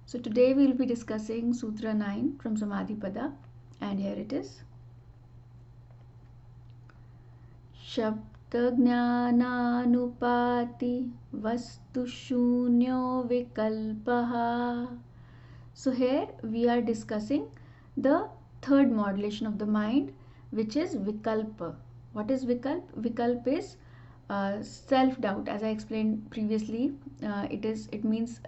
So today we will be discussing Sutra 9 from Samadhipada, and here it is. Shabdagnananupati vastu shunyo vikalpaha. So here we are discussing the third modulation of the mind, which is vikalpa. What is vikalp? Vikalp is self-doubt. As I explained previously, it means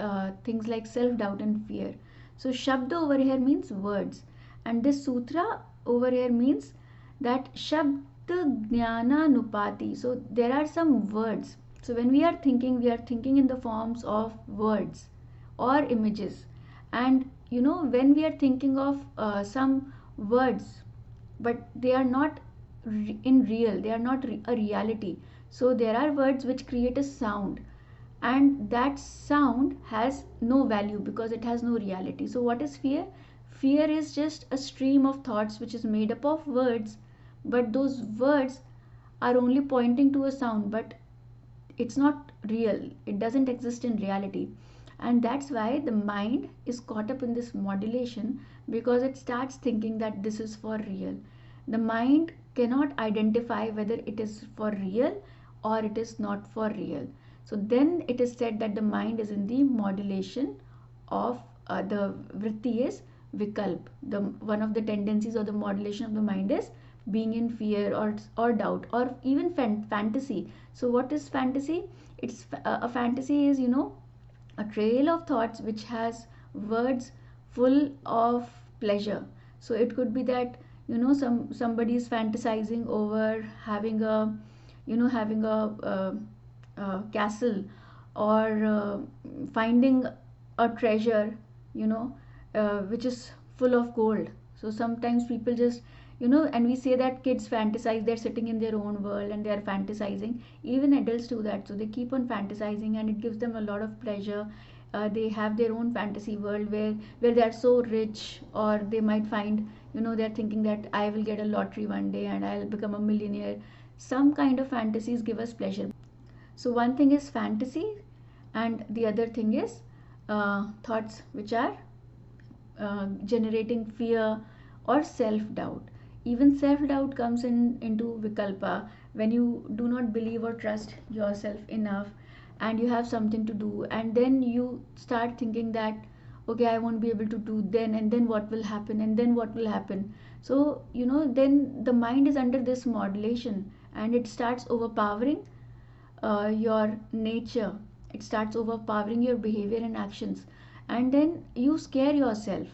things like self-doubt and fear. So shabda over here means words, and this sutra over here means that shabda jnana nupati. So there are some words. So when we are thinking in the forms of words or images, and when we are thinking of some words, but they are not in real, they are not a reality. So there are words which create a sound, and that sound has no value because it has no reality. So what is fear? Fear is just a stream of thoughts which is made up of words, but those words are only pointing to a sound, but it's not real, it doesn't exist in reality. And that's why the mind is caught up in this modulation, because it starts thinking that this is for real. The mind cannot identify whether it is for real or it is not for real. So then it is said that the mind is in the modulation of the vritti is vikalp. The one of the tendencies or the modulation of the mind is being in fear or doubt or even fantasy. So what is fantasy? It's a fantasy is a trail of thoughts which has words full of pleasure. So it could be that somebody is fantasizing over having a castle, or finding a treasure, which is full of gold. So sometimes people just and we say that kids fantasize, they're sitting in their own world and they're fantasizing. Even adults do that, so they keep on fantasizing and it gives them a lot of pleasure. They have their own fantasy world where they are so rich, or they might find, they're thinking that I will get a lottery one day and I'll become a millionaire. Some kind of fantasies give us pleasure. So one thing is fantasy, and the other thing is thoughts which are generating fear or self-doubt. Even self-doubt comes into vikalpa when you do not believe or trust yourself enough, and you have something to do, and then you start thinking that okay, I won't be able to do then, and then what will happen, and then what will happen. So then the mind is under this modulation, and it starts overpowering your nature. It starts overpowering your behavior and actions, and then you scare yourself.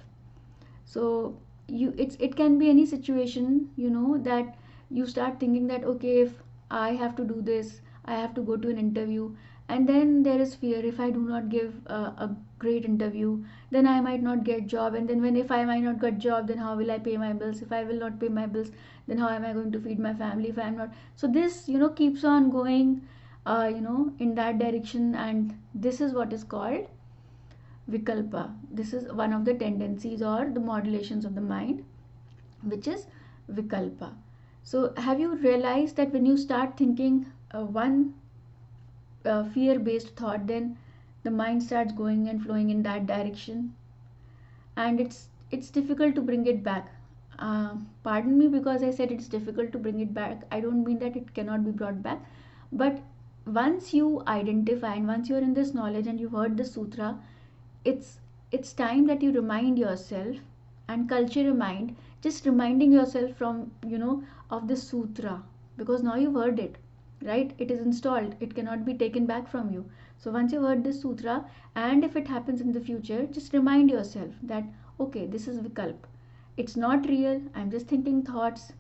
So it can be any situation, that you start thinking that okay, if I have to do this, I have to go to an interview, and then there is fear, if I do not give a great interview, then I might not get job, and then if I might not get job, then how will I pay my bills? If I will not pay my bills, then how am I going to feed my family if I am not? So this keeps on going in that direction, and this is what is called vikalpa. This is one of the tendencies or the modulations of the mind, which is vikalpa. So have you realized that when you start thinking one fear based thought, then the mind starts going and flowing in that direction, and it's difficult to bring it back. Pardon me, because I said it's difficult to bring it back. I don't mean that it cannot be brought back, but once you identify and once you're in this knowledge and you've heard the sutra, it's time that you remind yourself and culture your mind, just reminding yourself from of the sutra, because now you've heard it, right? It is installed, it cannot be taken back from you. So once you've heard this sutra, and if it happens in the future, just remind yourself that okay, this is vikalp, it's not real, I'm just thinking thoughts,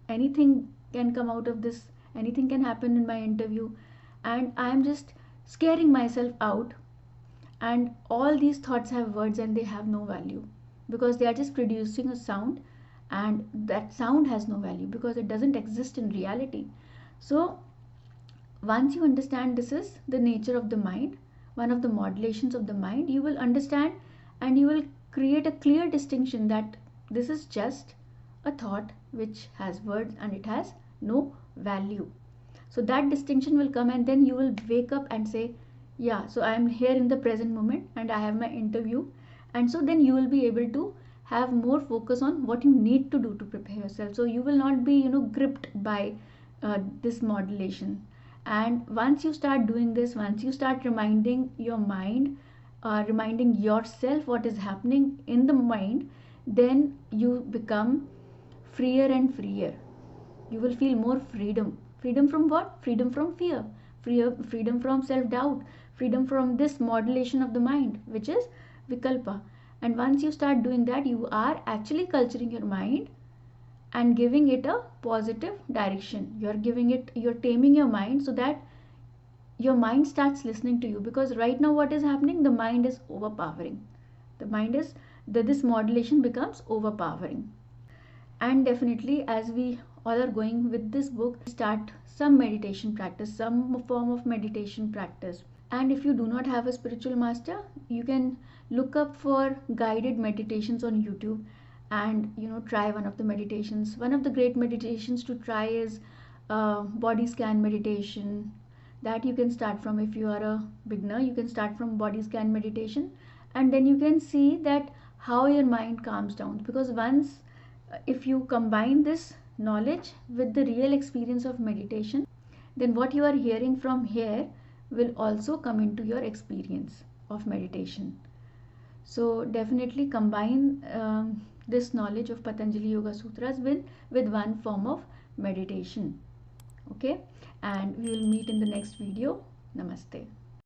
anything can come out of this, anything can happen in my interview, and I'm just scaring myself out. And all these thoughts have words and they have no value, because they are just producing a sound, and that sound has no value because it doesn't exist in reality. So once you understand this is the nature of the mind, one of the modulations of the mind, you will understand and you will create a clear distinction that this is just a thought which has words and it has no value. So that distinction will come, and then you will wake up and say, yeah, so I am here in the present moment and I have my interview, And so then you will be able to have more focus on what you need to do to prepare yourself. So you will not be, gripped by this modulation. And once you start doing this, once you start reminding your mind, reminding yourself what is happening in the mind, then you become freer and freer. You will feel more freedom. Freedom from what? Freedom from fear. Freedom from self-doubt. Freedom from this modulation of the mind, which is vikalpa. And once you start doing that, you are actually culturing your mind and giving it a positive direction. You're taming your mind so that your mind starts listening to you. Because right now what is happening? The mind is overpowering. The mind is, this modulation becomes overpowering. And definitely, as we all are going with this book, start some meditation practice, some form of meditation practice. And if you do not have a spiritual master, you can look up for guided meditations on YouTube and try one of the meditations. One of the great meditations to try is body scan meditation, that you can start from. If you are a beginner, you can start from body scan meditation, and then you can see that how your mind calms down. Because once, if you combine this knowledge with the real experience of meditation, then what you are hearing from here will also come into your experience of meditation. So definitely combine this knowledge of Patanjali Yoga Sutras with one form of meditation. Okay, and we will meet in the next video. Namaste.